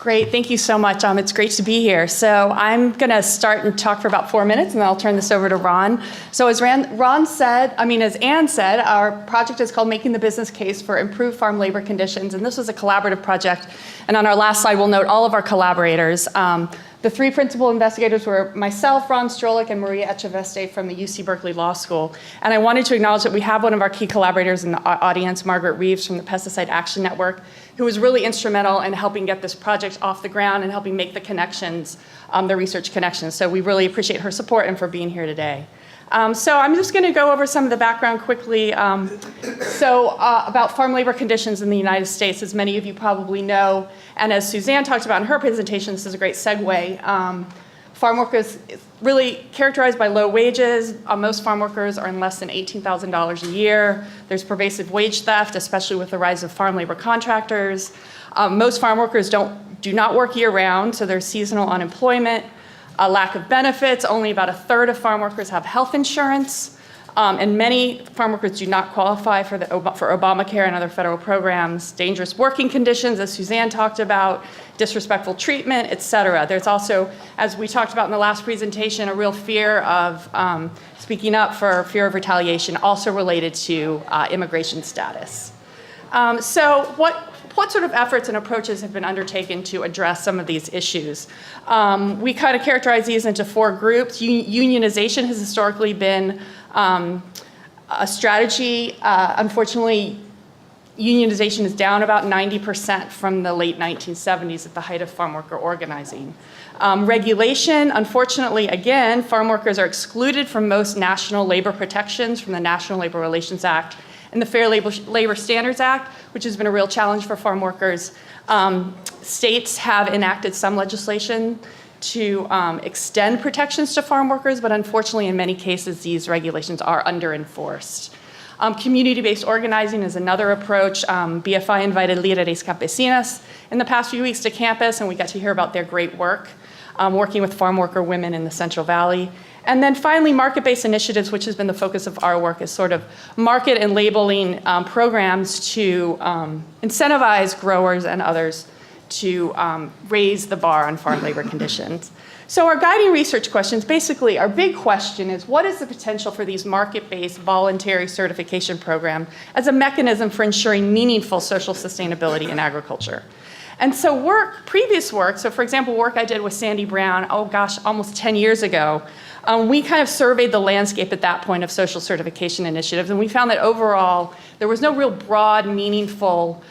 Great, thank you so much. It's great to be here. So I'm going to start and talk for about 4 minutes, and then I'll turn this over to Ron. So as Ann said, our project is called Making the Business Case for Improved Farm Labor Conditions, and this was a collaborative project. And on our last slide, we'll note all of our collaborators. The three principal investigators were myself, Ron Strochlic, and Maria Echeveste from the UC Berkeley Law School. And I wanted to acknowledge that we have one of our key collaborators in the audience, Margaret Reeves from the Pesticide Action Network, who was really instrumental in helping get this project off the ground and helping make the connections, the research connections. So we really appreciate her support and for being here today. So I'm just going to go over some of the background quickly. About farm labor conditions in the United States, as many of you probably know, and as Suzanne talked about in her presentation, this is a great segue. Farm workers really characterized by low wages. Most farm workers earn less than $18,000 a year. There's pervasive wage theft, especially with the rise of farm labor contractors. Most farm workers do not work year-round, so there's seasonal unemployment. A lack of benefits. Only about a third of farm workers have health insurance, and many farm workers do not qualify for Obamacare and other federal programs. Dangerous working conditions, as Suzanne talked about, disrespectful treatment, et cetera. There's also, as we talked about in the last presentation, a real fear of speaking up for fear of retaliation, also related to immigration status. So what sort of efforts and approaches have been undertaken to address some of these issues? We kind of characterize these into four groups. Unionization has historically been a strategy. Unfortunately, unionization is down about 90% from the late 1970s at the height of farm worker organizing. Regulation, unfortunately, again, farm workers are excluded from most national labor protections from the National Labor Relations Act and the Fair Labor Standards Act, which has been a real challenge for farm workers. States have enacted some legislation to extend protections to farm workers, but unfortunately, in many cases, these regulations are under-enforced. Community-based organizing is another approach. BFI invited Líderes Campesinas in the past few weeks to campus, and we got to hear about their great work, working with farm worker women in the Central Valley. And then finally, market-based initiatives, which has been the focus of our work, is sort of market and labeling programs to incentivize growers and others to raise the bar on farm labor conditions. So our guiding research questions, basically, our big question is, what is the potential for these market-based voluntary certification programs as a mechanism for ensuring meaningful social sustainability in agriculture? And so previous work, so for example, work I did with Sandy Brown, almost 10 years ago, we kind of surveyed the landscape at that point of social certification initiatives, and we found that overall, there was no real broad, meaningful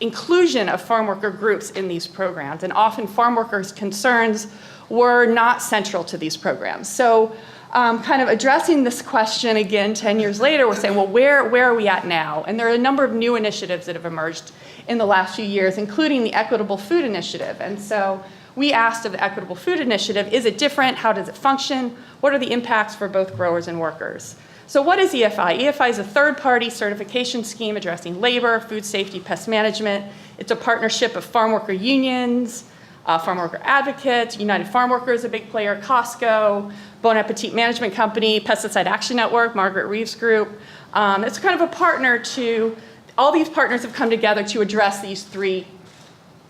inclusion of farm worker groups in these programs, and often farm workers' concerns were not central to these programs. So kind of addressing this question again 10 years later, we're saying, well, where are we at now? And there are a number of new initiatives that have emerged in the last few years, including the Equitable Food Initiative. And so we asked of the Equitable Food Initiative, is it different? How does it function? What are the impacts for both growers and workers? So what is EFI? EFI is a third-party certification scheme addressing labor, food safety, pest management. It's a partnership of farm worker unions, farm worker advocates, United Farm Workers, a big player, Costco, Bon Appetit Management Company, Pesticide Action Network, Margaret Reeves Group. It's kind of a partner to, all these partners have come together to address these three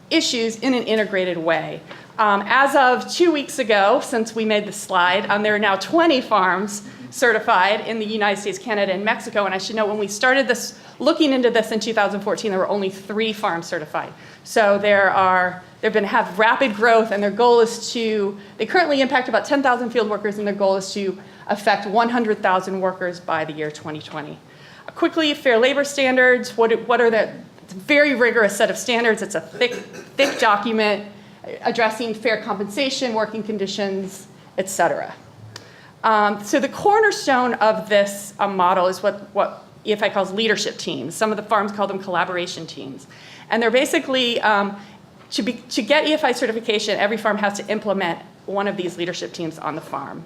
issues in an integrated way. As of 2 weeks ago, since we made the slide, there are now 20 farms certified in the United States, Canada, and Mexico. And I should note, when we started looking into this in 2014, there were only 3 farms certified. So they've been have rapid growth, and their goal is they currently impact about 10,000 field workers, and their goal is to affect 100,000 workers by the year 2020. Quickly, Fair Labor Standards, what are it's a very rigorous set of standards. It's a thick document addressing fair compensation, working conditions, et cetera. So the cornerstone of this model is what EFI calls leadership teams. Some of the farms call them collaboration teams. And they're basically, to get EFI certification, every farm has to implement one of these leadership teams on the farm.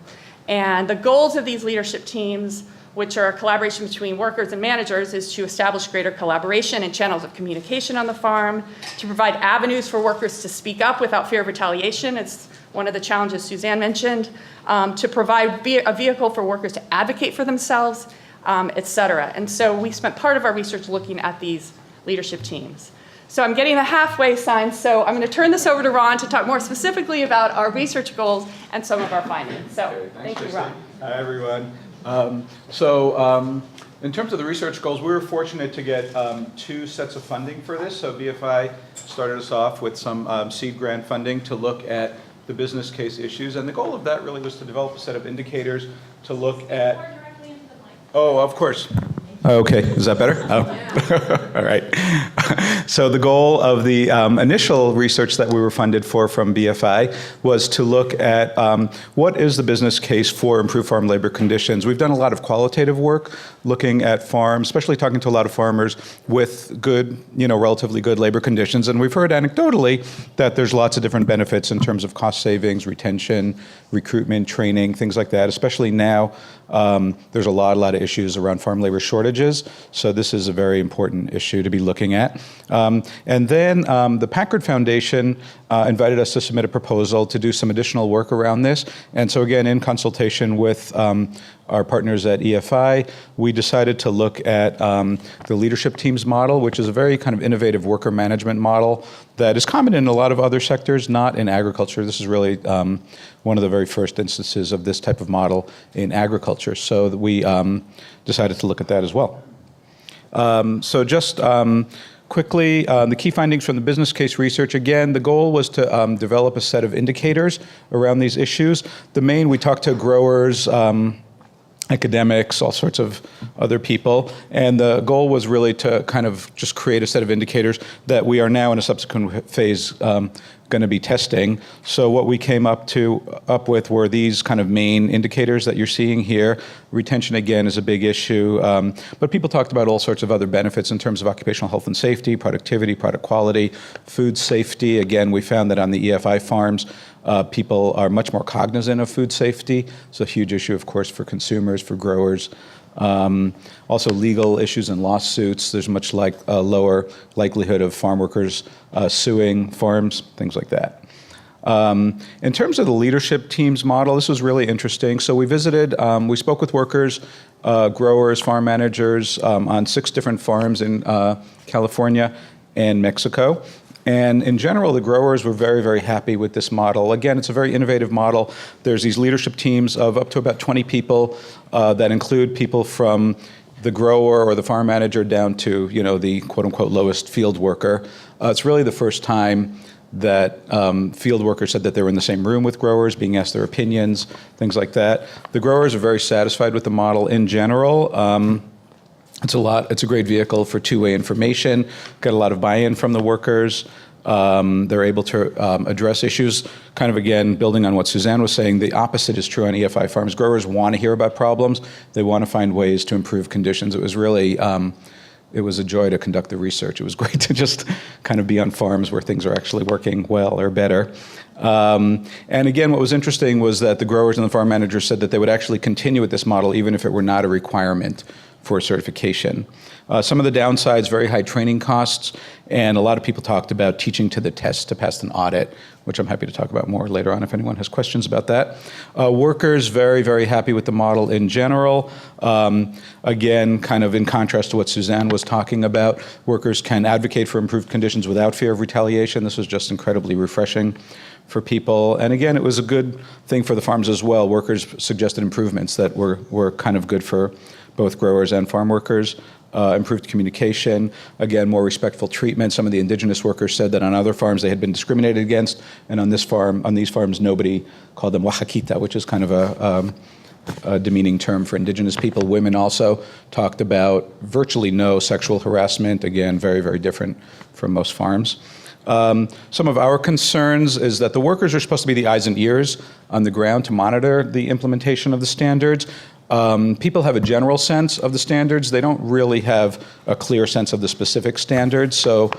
And the goals of these leadership teams, which are a collaboration between workers and managers, is to establish greater collaboration and channels of communication on the farm, to provide avenues for workers to speak up without fear of retaliation. It's one of the challenges Suzanne mentioned, to provide a vehicle for workers to advocate for themselves, et cetera. And so we spent part of our research looking at these leadership teams. So I'm getting the halfway sign, so I'm going to turn this over to Ron to talk more specifically about our research goals and some of our findings. So thank you, Ron. Hi, everyone. In terms of the research goals, we were fortunate to get 2 sets of funding for this. So BFI started us off with some seed grant funding to look at the business case issues. And the goal of that really was to develop a set of indicators to look at... Oh, of course. Okay, is that better? Oh, all right. So the goal of the initial research that we were funded for from BFI was to look at what is the business case for improved farm labor conditions. We've done a lot of qualitative work looking at farms, especially talking to a lot of farmers with good, relatively good labor conditions. And we've heard anecdotally that there's lots of different benefits in terms of cost savings, retention, recruitment, training, things like that. Especially now, there's a lot of issues around farm labor shortages. So this is a very important issue to be looking at. And then the Packard Foundation invited us to submit a proposal to do some additional work around this. And so again, in consultation with our partners at EFI, we decided to look at the leadership teams model, which is a very kind of innovative worker management model that is common in a lot of other sectors, not in agriculture. This is really one of the very first instances of this type of model in agriculture. So we decided to look at that as well. So just quickly, the key findings from the business case research. Again, the goal was to develop a set of indicators around these issues. We talked to growers, academics, all sorts of other people. And the goal was really to kind of just create a set of indicators that we are now in a subsequent phase going to be testing. So what we came up with were these kind of main indicators that you're seeing here. Retention, again, is a big issue. But people talked about all sorts of other benefits in terms of occupational health and safety, productivity, product quality, food safety. Again, we found that on the EFI farms, people are much more cognizant of food safety. It's a huge issue, of course, for consumers, for growers. Also legal issues and lawsuits. There's much lower likelihood of farm workers suing farms, things like that. In terms of the leadership teams model, this was really interesting. So we spoke with workers, growers, farm managers on 6 different farms in California and Mexico. And in general, the growers were very, very happy with this model. Again, it's a very innovative model. There's these leadership teams of up to about 20 people that include people from the grower or the farm manager down to, the quote-unquote lowest field worker. It's really the first time that field workers said that they were in the same room with growers, being asked their opinions, things like that. The growers are very satisfied with the model in general. It's a great vehicle for two-way information, got a lot of buy-in from the workers. They're able to address issues, kind of again, building on what Suzanne was saying. The opposite is true on EFI farms. Growers want to hear about problems. They want to find ways to improve conditions. It was really, it was a joy to conduct the research. It was great to just kind of be on farms where things are actually working well or better. And again, what was interesting was that the growers and the farm managers said that they would actually continue with this model even if it were not a requirement for certification. Some of the downsides, very high training costs, and a lot of people talked about teaching to the test to pass an audit, which I'm happy to talk about more later on if anyone has questions about that. Workers, very, very happy with the model in general. Again, kind of in contrast to what Suzanne was talking about, workers can advocate for improved conditions without fear of retaliation. This was just incredibly refreshing for people. And again, it was a good thing for the farms as well. Workers suggested improvements that were kind of good for both growers and farm workers. Improved communication, again, more respectful treatment. Some of the indigenous workers said that on other farms they had been discriminated against, and on these farms, nobody called them Oaxaquita, which is kind of a demeaning term for indigenous people. Women also talked about virtually no sexual harassment, again, very, very different from most farms. Some of our concerns is that the workers are supposed to be the eyes and ears on the ground to monitor the implementation of the standards. People have a general sense of the standards. They don't really have a clear sense of the specific standards. So,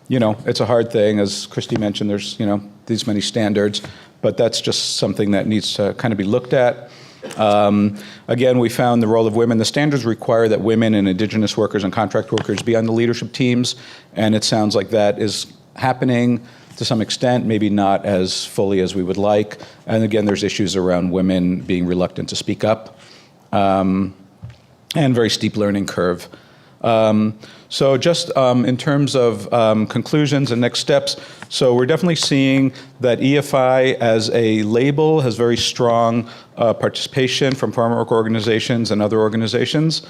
it's a hard thing. As Christy mentioned, there's, these many standards, but that's just something that needs to kind of be looked at. Again, we found the role of women. The standards require that women and indigenous workers and contract workers be on the leadership teams, and it sounds like that is happening to some extent, maybe not as fully as we would like. And again, there's issues around women being reluctant to speak up. And very steep learning curve. So just in terms of conclusions and next steps, so we're definitely seeing that EFI as a label has very strong participation from farm worker organizations and other organizations.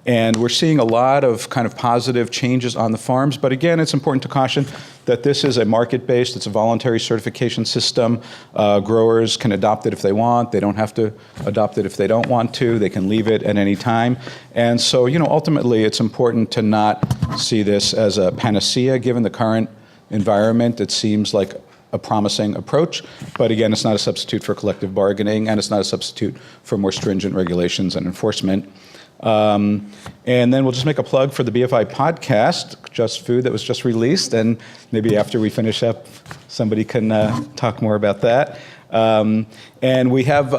And we're seeing a lot of kind of positive changes on the farms. But again, it's important to caution that this is a market-based, it's a voluntary certification system. Growers can adopt it if they want. They don't have to adopt it if they don't want to. They can leave it at any time. And so, ultimately, it's important to not see this as a panacea, given the current environment. It seems like a promising approach, but again, it's not a substitute for collective bargaining, and it's not a substitute for more stringent regulations and enforcement. And then we'll just make a plug for the BFI podcast, Just Food, that was just released, and maybe after we finish up, somebody can talk more about that. And we have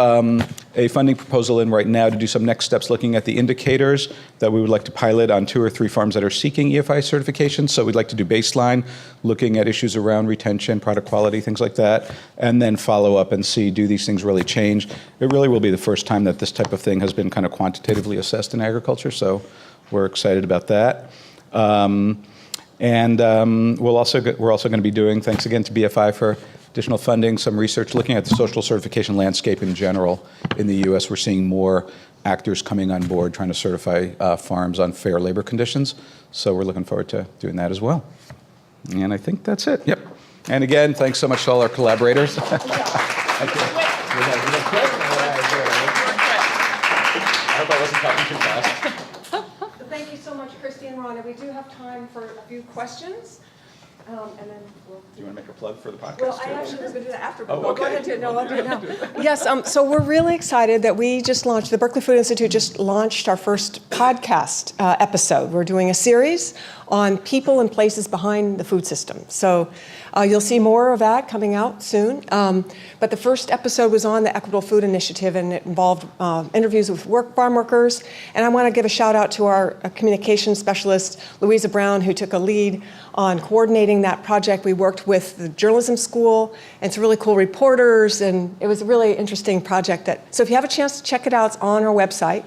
a funding proposal in right now to do some next steps looking at the indicators that we would like to pilot on 2 or 3 farms that are seeking EFI certification. So we'd like to do baseline, looking at issues around retention, product quality, things like that, and then follow up and see, do these things really change? It really will be the first time that this type of thing has been kind of quantitatively assessed in agriculture, so we're excited about that. We're also going to be doing, thanks again to BFI for additional funding, some research looking at the social certification landscape in general. In the U.S., we're seeing more actors coming on board trying to certify farms on fair labor conditions. So we're looking forward to doing that as well. And I think that's it. Yep. And again, thanks so much to all our collaborators. I hope I wasn't talking too fast. Thank you so much, Christy and Ron. And we do have time for a few questions. And then we'll... Do you want to make a plug for the podcast? Well, I actually was going to do that after, but Oh, okay. go ahead and do it. No, I'll do it now. Yes, so we're really excited that we just launched, the Berkeley Food Institute just launched our first podcast episode. We're doing a series on people and places behind the food system. So you'll see more of that coming out soon. But the first episode was on the Equitable Food Initiative, and it involved interviews with farm workers. And I want to give a shout out to our communications specialist, Louisa Brown, who took a lead on coordinating that project. We worked with the journalism school and some really cool reporters, and it was a really interesting project. So if you have a chance to check it out, it's on our website.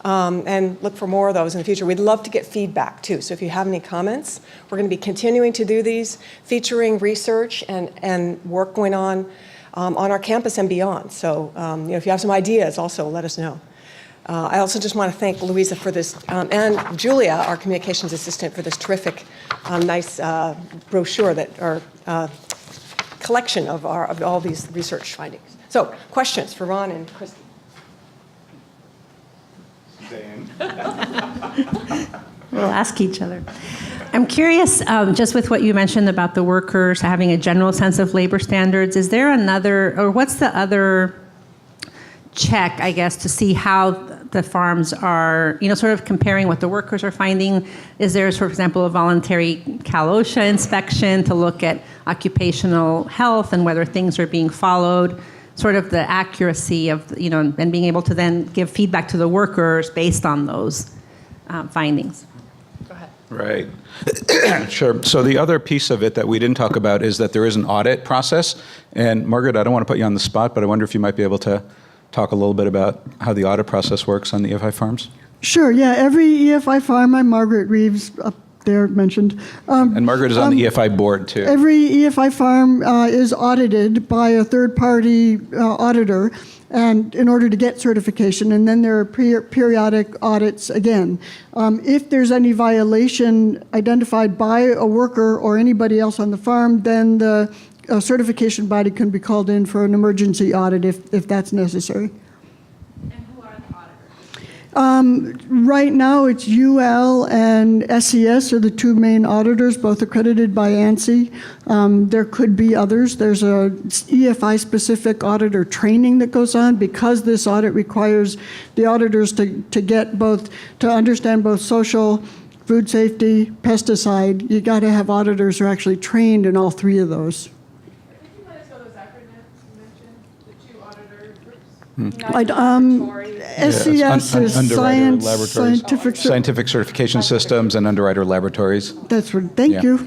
And look for more of those in the future. We'd love to get feedback, too. So if you have any comments, we're going to be continuing to do these, featuring research and work going on our campus and beyond. So if you have some ideas, also let us know. I also just want to thank Louisa for this, and Julia, our communications assistant, for this terrific, nice brochure or collection of all these research findings. So questions for Ron and Christy? We'll ask each other. I'm curious, just with what you mentioned about the workers having a general sense of labor standards, is there another, or what's the other check, I guess, to see how the farms are, sort of comparing what the workers are finding? Is there, for example, a voluntary Cal/OSHA inspection to look at occupational health and whether things are being followed? Sort of the accuracy of, and being able to then give feedback to the workers based on those findings. Go ahead. Right. Sure. So the other piece of it that we didn't talk about is that there is an audit process. And Margaret, I don't want to put you on the spot, but I wonder if you might be able to talk a little bit about how the audit process works on the EFI farms. Sure, yeah. Every EFI farm, I'm Margaret Reeves, up there mentioned. And Margaret is on the EFI board, too. Every EFI farm is audited by a third-party auditor, and in order to get certification, and then there are periodic audits again. If there's any violation identified by a worker or anybody else on the farm, then the certification body can be called in for an emergency audit if that's necessary. And who are the auditors? Right now, it's UL and SES are the 2 main auditors, both accredited by ANSI. There could be others. There's a EFI-specific auditor training that goes on because this audit requires the auditors to get both, to understand both social, food safety, pesticide. You got to have auditors who are actually trained in all 3 of those. SCS is Scientific Certification Systems and Underwriter Laboratories. That's right. Thank you.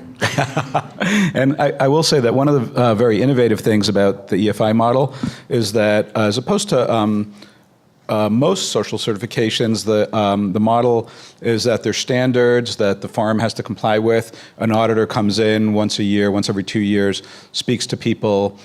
And I will say that one of the very innovative things about the EFI model is that as opposed to most social certifications, the model is that there's standards that the farm has to comply with. An auditor comes in once a year, once every 2 years, speaks to people,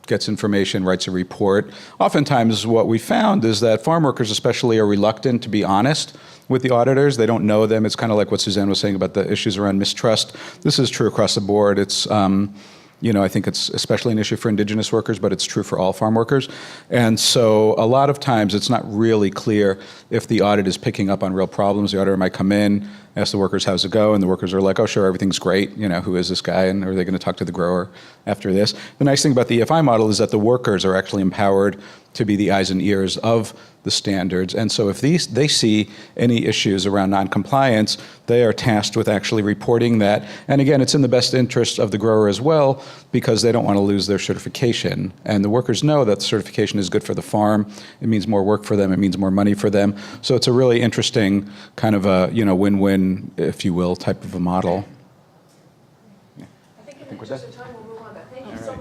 gets information, writes a report. Oftentimes what we found is that farm workers especially are reluctant to be honest with the auditors. They don't know them. It's kind of like what Suzanne was saying about the issues around mistrust. This is true across the board. It's I think it's especially an issue for Indigenous workers, but it's true for all farm workers. And so a lot of times it's not really clear if the audit is picking up on real problems. The auditor might come in, ask the workers how's it go, and the workers are like, oh, sure, everything's great. Who is this guy, and are they going to talk to the grower after this? The nice thing about the EFI model is that the workers are actually empowered to be the eyes and ears of the standards. And so if they see any issues around noncompliance, they are tasked with actually reporting that. And again, it's in the best interest of the grower as well, because they don't want to lose their certification. And the workers know that the certification is good for the farm. It means more work for them. It means more money for them. So it's a really interesting kind of a win-win, if you will, type of a model. I think in the interest of time, we'll move on, but thank you so much.